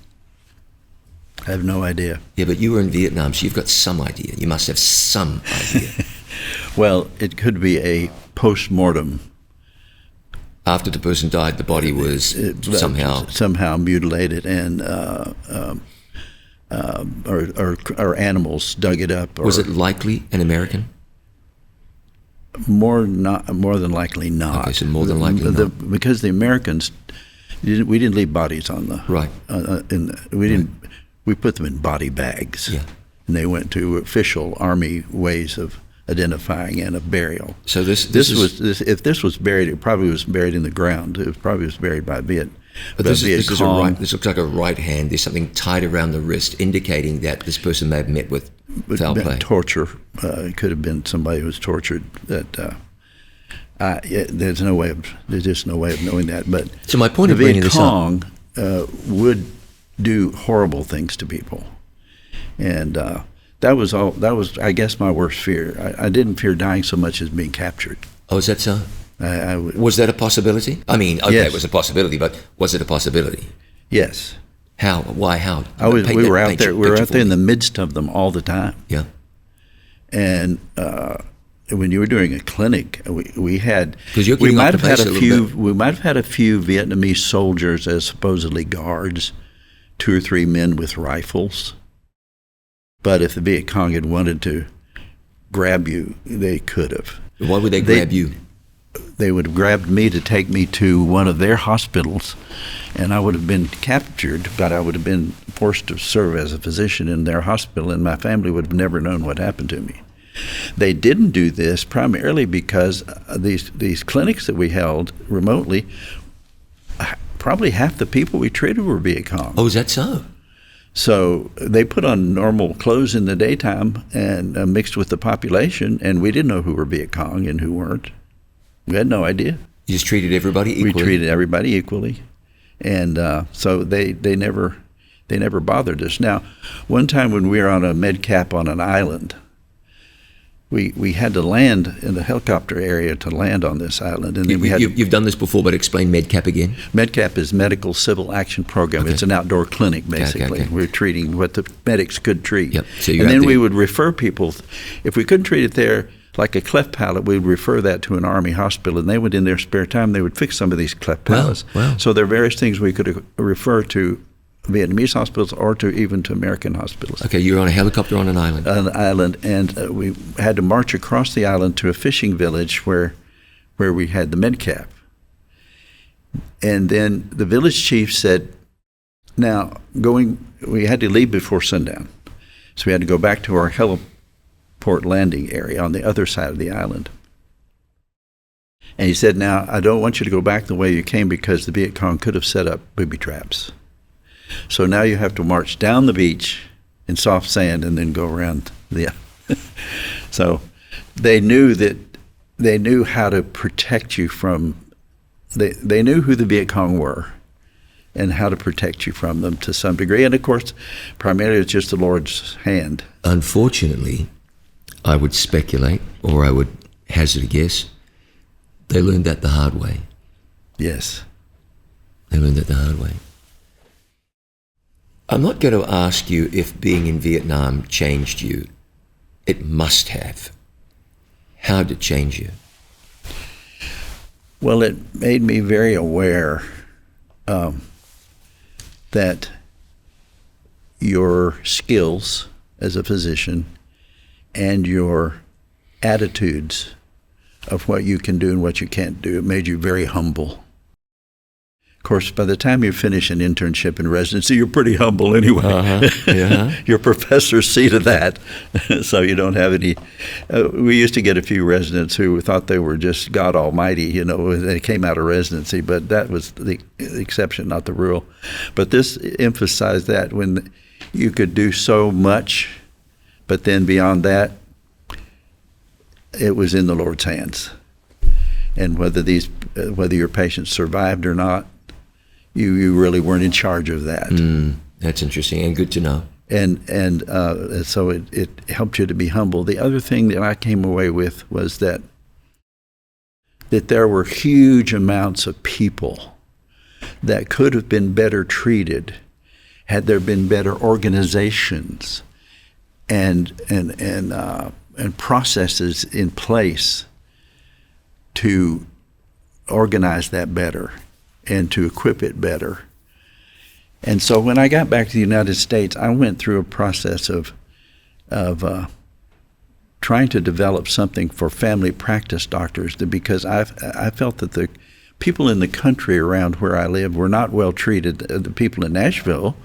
I have no idea. Yeah, but you were in Vietnam, so you've got some idea. You must have some idea. Well, it could be a post-mortem. After the person died, the body was somehow mutilated, and or animals dug it up. Was it likely an American? More than likely not. Okay, so more than likely not. Because the Americans, we didn't leave bodies on the right. We put them in body bags. Yeah. And they went to official Army ways of identifying and of burial. So if this was buried, it probably was buried in the ground. It probably was buried by Viet. But this looks like a right hand. There's something tied around the wrist, indicating that this person may have met with foul play. Torture. It could have been somebody who was tortured. There's just no way of knowing that. But so my point of bringing this up, would do horrible things to people, and that was, I guess, my worst fear. I didn't fear dying so much as being captured. Oh, is that so? Was that a possibility? I mean, okay, yes. It was a possibility, but was it a possibility? Yes. How? Why? How? We were out there. We were out there in the midst of them all the time. Yeah. And when you were doing a clinic, we might have had a few Vietnamese soldiers as supposedly guards, 2 or 3 men with rifles. But if the Viet Cong had wanted to grab you, they could have. Why would they grab you? They would have grabbed me to take me to one of their hospitals, and I would have been captured, but I would have been forced to serve as a physician in their hospital, and my family would have never known what happened to me. They didn't do this primarily because these clinics that we held remotely, probably half the people we treated were Viet Cong. Oh, is that so? So they put on normal clothes in the daytime and mixed with the population, and we didn't know who were Viet Cong and who weren't. We had no idea. You just treated everybody equally? We treated everybody equally. And so they never bothered us. Now, one time when we were on a med cap on an island, we had to land in the helicopter area to land on this island. And then you've done this before, but explain MedCap again. MedCap is Medical Civil Action Program. Okay. It's an outdoor clinic, basically. Okay. We're treating what the medics could treat. Yep. So and then we would refer people. If we couldn't treat it there, like a cleft palate, we would refer that to an Army hospital, and they would, in their spare time, they would fix some of these cleft palates. Wow. So there are various things we could refer to Vietnamese hospitals or even to American hospitals. Okay, you were on a helicopter on an island. On an island, and we had to march across the island to a fishing village where we had the MedCap. And then the village chief said, we had to leave before sundown. So we had to go back to our heliport landing area on the other side of the island. And he said, now, I don't want you to go back the way you came because the Viet Cong could have set up booby traps. So now you have to march down the beach in soft sand and then go around the... So they knew how to protect you from... They knew who the Viet Cong were and how to protect you from them to some degree. And, of course, primarily it's just the Lord's hand. Unfortunately, I would speculate, or I would hazard a guess, they learned that the hard way. Yes. They learned that the hard way. I'm not going to ask you if being in Vietnam changed you. It must have. How did it change you? Well, it made me very aware that your skills as a physician and your attitudes of what you can do and what you can't do, it made you very humble. Of course, by the time you finish an internship and residency, you're pretty humble anyway. Yeah. Your professors see to that, so you don't have any. We used to get a few residents who thought they were just God Almighty, when they came out of residency, but that was the exception, not the rule. But this emphasized that when you could do so much, but then beyond that, it was in the Lord's hands. And whether your patients survived or not, you really weren't in charge of that. That's interesting and good to know. And so it helped you to be humble. The other thing that I came away with was that there were huge amounts of people that could have been better treated had there been better organizations and processes in place to organize that better and to equip it better. And so when I got back to the United States, I went through a process of trying to develop something for family practice doctors because I felt that the people in the country around where I live were not well treated. The people in Nashville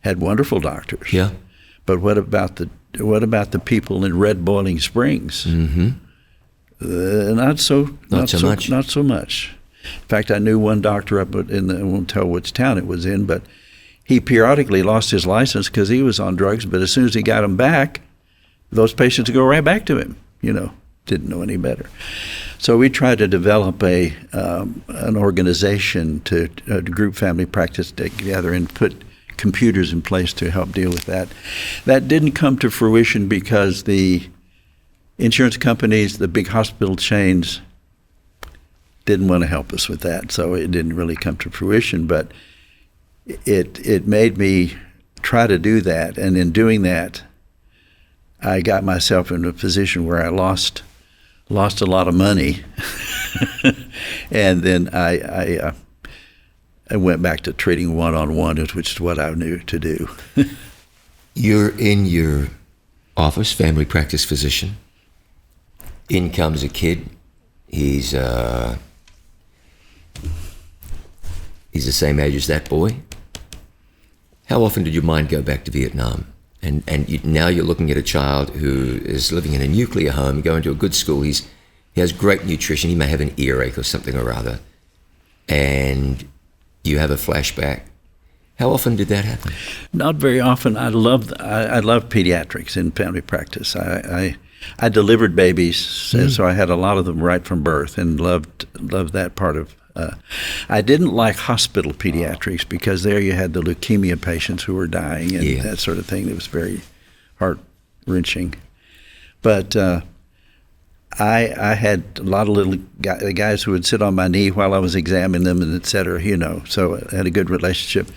had wonderful doctors. Yeah. But what about the people in Red Boiling Springs? Mm-hmm. Not so much. Not so much. In fact, I knew one doctor up I won't tell which town it was in, but he periodically lost his license because he was on drugs. But as soon as he got them back, those patients would go right back to him. Didn't know any better. So we tried to develop an organization to group family practice together and put computers in place to help deal with that. That didn't come to fruition because the insurance companies, the big hospital chains, didn't want to help us with that, so it didn't really come to fruition. But it made me try to do that, and in doing that, I got myself in a position where I lost a lot of money, and then I went back to treating one-on-one, which is what I knew to do. You're in your office, family practice physician. In comes a kid. He's the same age as that boy. How often did your mind go back to Vietnam? And now you're looking at a child who is living in a nuclear home, going to a good school. He has great nutrition. He may have an earache or something or other. And you have a flashback. How often did that happen? Not very often. I love pediatrics in family practice. I delivered babies, so I had a lot of them right from birth, and loved that part of. I didn't like hospital pediatrics because there you had the leukemia patients who were dying and that sort of thing. It was very heart-wrenching. But I had a lot of little guys who would sit on my knee while I was examining them, and et cetera, so I had a good relationship.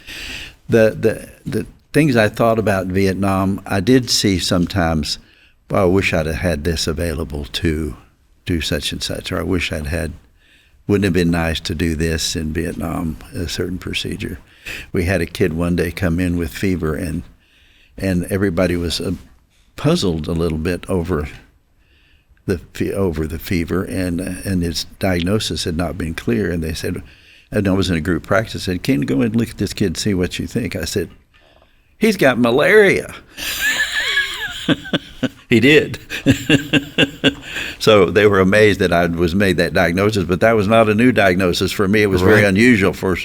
The things I thought about Vietnam, I did see sometimes, I wish I'd have had this available to do such and such, or I wish wouldn't have been nice to do this in Vietnam, a certain procedure. We had a kid one day come in with fever, and everybody was puzzled a little bit over the fever, and his diagnosis had not been clear. And they said, and I was in a group practice, said, "Can you go and look at this kid and see what you think?" I said, "He's got malaria." He did. So they were amazed that I was made that diagnosis, but that was not a new diagnosis for me. It was very unusual for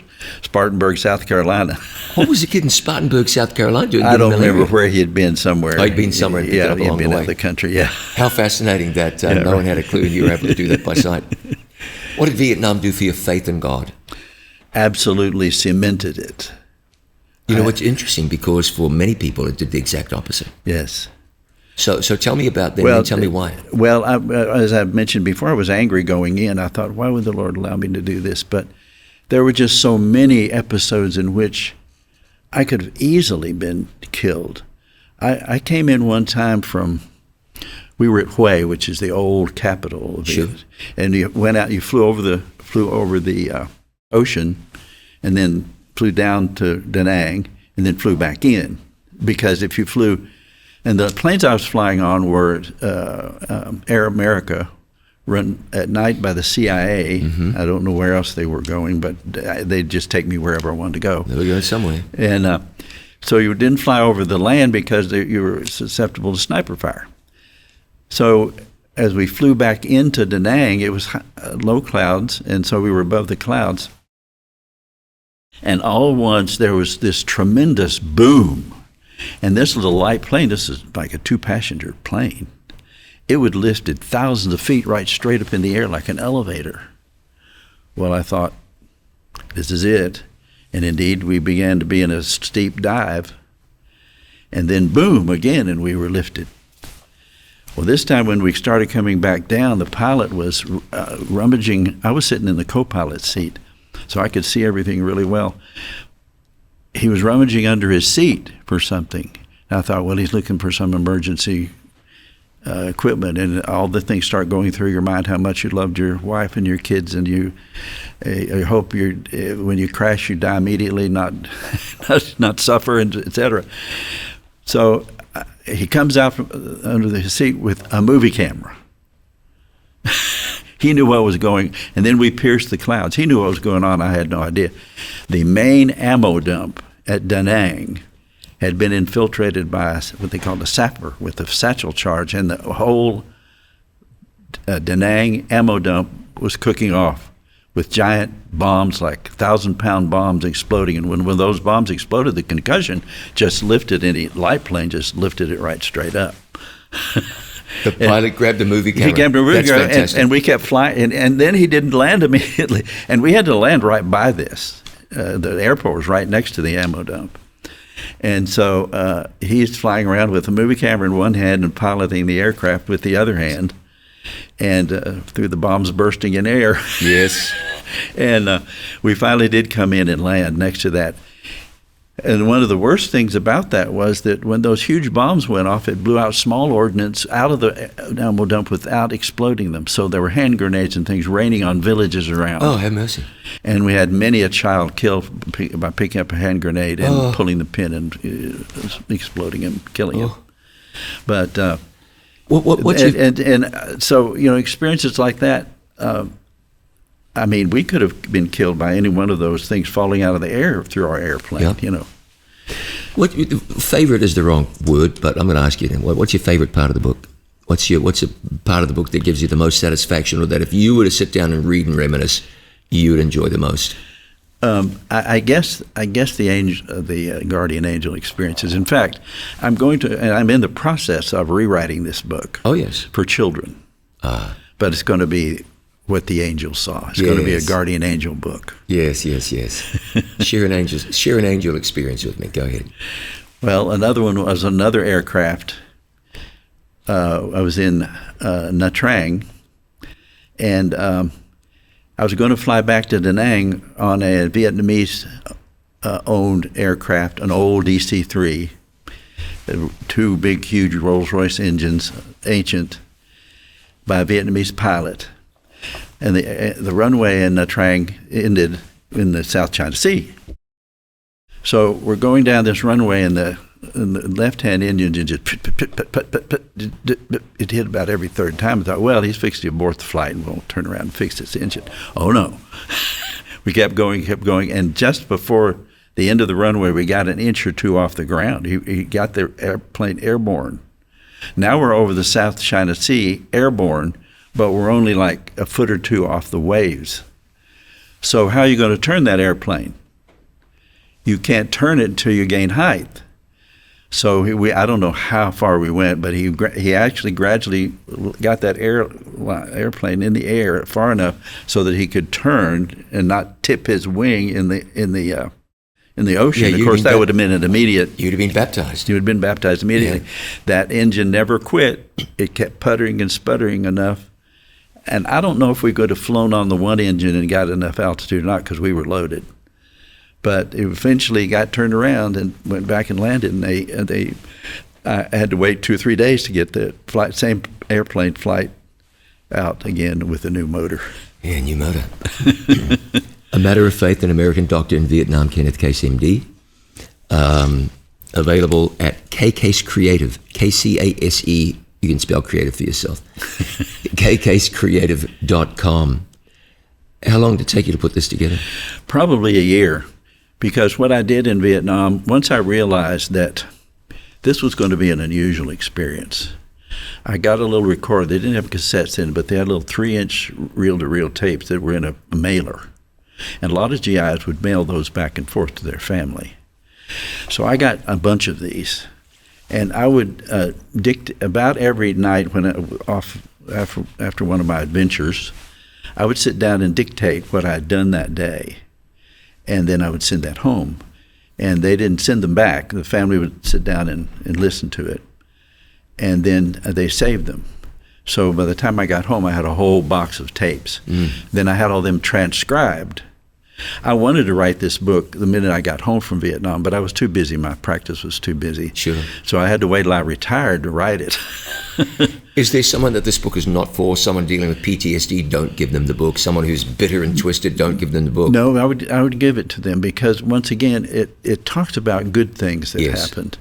Spartanburg, South Carolina. What was the kid in Spartanburg, South Carolina doing? I don't remember where he had been somewhere. Oh, he'd been somewhere. Yeah, he'd been out of the country, yeah. How fascinating that no one had a clue and you were able to do that by sight. What did Vietnam do for your faith in God? Absolutely cemented it. You know, it's interesting because for many people it did the exact opposite. Yes. So tell me about that and tell me why. Well, as I mentioned before, I was angry going in. I thought, why would the Lord allow me to do this? But there were just so many episodes in which I could have easily been killed. I came in one time we were at Hue, which is the old capital of Vietnam, and you went out. You flew over the ocean, and then flew down to Da Nang, and then flew back in. Because if you flew, and the planes I was flying on were Air America, run at night by the CIA. I don't know where else they were going, but they'd just take me wherever I wanted to go. They were going somewhere. And so you didn't fly over the land because you were susceptible to sniper fire. So as we flew back into Da Nang, it was low clouds, and so we were above the clouds. And all at once there was this tremendous boom. And this little light plane, this is like a 2-passenger plane, it would lifted thousands of feet right straight up in the air like an elevator. Well, I thought, this is it. And indeed, we began to be in a steep dive. And then boom, again, and we were lifted. Well, this time when we started coming back down, the pilot was rummaging. I was sitting in the co-pilot seat, so I could see everything really well. He was rummaging under his seat for something. And I thought, well, he's looking for some emergency equipment, and all the things start going through your mind, how much you loved your wife and your kids, and you hope when you crash, you die immediately, not suffer, etc. So he comes out from under the seat with a movie camera. He knew what was going, and then we pierced the clouds. He knew what was going on. I had no idea. The main ammo dump at Da Nang had been infiltrated by what they called a sapper with a satchel charge, and the whole Da Nang ammo dump was cooking off with giant bombs, like 1,000-pound bombs exploding. And when those bombs exploded, the concussion just lifted any light plane, just lifted it right straight up. The pilot grabbed the movie camera. He grabbed the movie camera, and we kept flying. And then he didn't land immediately. And we had to land right by this. The airport was right next to the ammo dump. And so he's flying around with a movie camera in one hand and piloting the aircraft with the other hand, and through the bombs bursting in air. Yes. And we finally did come in and land next to that. And one of the worst things about that was that when those huge bombs went off, it blew out small ordnance out of the ammo dump without exploding them. So there were hand grenades and things raining on villages around. Oh, have mercy. And we had many a child killed by picking up a hand grenade and pulling the pin and exploding him, killing him. But so, experiences like that, I mean, we could have been killed by any one of those things falling out of the air through our airplane, What favorite is the wrong word, but I'm going to ask you then. What's your favorite part of the book? What's a part of the book that gives you the most satisfaction, or that if you were to sit down and read and reminisce, you would enjoy the most? I guess the guardian angel experiences. In fact, I'm in the process of rewriting this book. Oh yes, for children. But it's going to be what the angel saw. It's going to be a guardian angel book. Yes. Share an angel experience with me. Go ahead. Well, another one was another aircraft. I was in Nha Trang, and I was going to fly back to Da Nang on a Vietnamese owned aircraft, an old DC-3, 2 big, huge Rolls-Royce engines, ancient, by a Vietnamese pilot. And the runway in Nha Trang ended in the South China Sea. So we're going down this runway, and the left-hand engine just it hit about every third time. I thought, well, he's fixed to abort the flight, and we'll turn around and fix this engine. Oh no! We kept going, and just before the end of the runway, we got an inch or two off the ground. He got the airplane airborne. Now we're over the South China Sea, airborne, but we're only like a foot or two off the waves. So how are you going to turn that airplane? You can't turn it until you gain height. So I don't know how far we went, but he actually gradually got that airplane in the air far enough so that he could turn and not tip his wing in the ocean. Yeah, of course, that would have been an immediate. You'd have been baptized. You would have been baptized immediately. Yeah. That engine never quit. It kept puttering and sputtering enough. And I don't know if we could have flown on the one engine and got enough altitude or not, because we were loaded. But it eventually got turned around and went back and landed, and I had to wait 2 or 3 days to get the same airplane flight out again with a new motor. Yeah, new motor. A Matter of Faith, an American doctor in Vietnam, Kenneth Case, MD. Available at Case Creative, Kcase. You can spell creative for yourself. kkcecreative.com. How long did it take you to put this together? Probably a year. Because what I did in Vietnam, once I realized that this was going to be an unusual experience, I got a little recorder. They didn't have cassettes in, but they had little 3-inch reel-to-reel tapes that were in a mailer. And a lot of GIs would mail those back and forth to their family. So I got a bunch of these. And I would dictate about every night when after one of my adventures, I would sit down and dictate what I had done that day. And then I would send that home. And they didn't send them back. The family would sit down and listen to it. And then they saved them. So by the time I got home, I had a whole box of tapes. Then I had all them transcribed. I wanted to write this book the minute I got home from Vietnam, but I was too busy. My practice was too busy. Sure. So I had to wait till I retired to write it. Is there someone that this book is not for? Someone dealing with PTSD, don't give them the book. Someone who's bitter and twisted, don't give them the book. No, I would give it to them because, once again, it talks about good things that happened.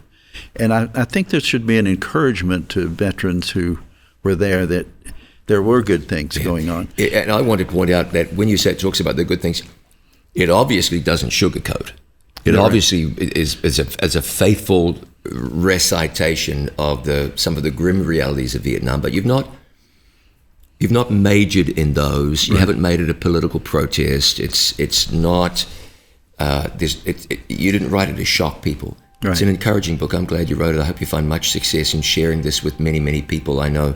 And I think there should be an encouragement to veterans who were there that there were good things going on. And I want to point out that when you say it talks about the good things, it obviously doesn't sugarcoat. It obviously is a faithful recitation of some of the grim realities of Vietnam, but you've not majored in those. You haven't made it a political protest. It's not. You didn't write it to shock people. Right. It's an encouraging book. I'm glad you wrote it. I hope you find much success in sharing this with many, many people. I know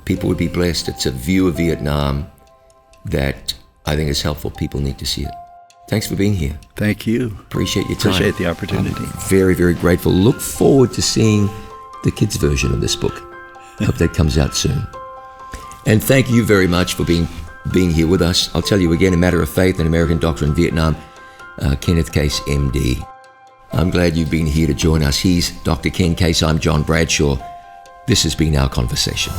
people would be blessed. It's a view of Vietnam that I think is helpful. People need to see it. Thanks for being here. Thank you. Appreciate your time. Appreciate the opportunity. I'm very, very grateful. Look forward to seeing the kids' version of this book. Hope that comes out soon. And thank you very much for being here with us. I'll tell you again, A Matter of Faith, an American doctor in Vietnam, Kenneth Case, MD. I'm glad you've been here to join us. He's Dr. Ken Case. I'm John Bradshaw. This has been our conversation.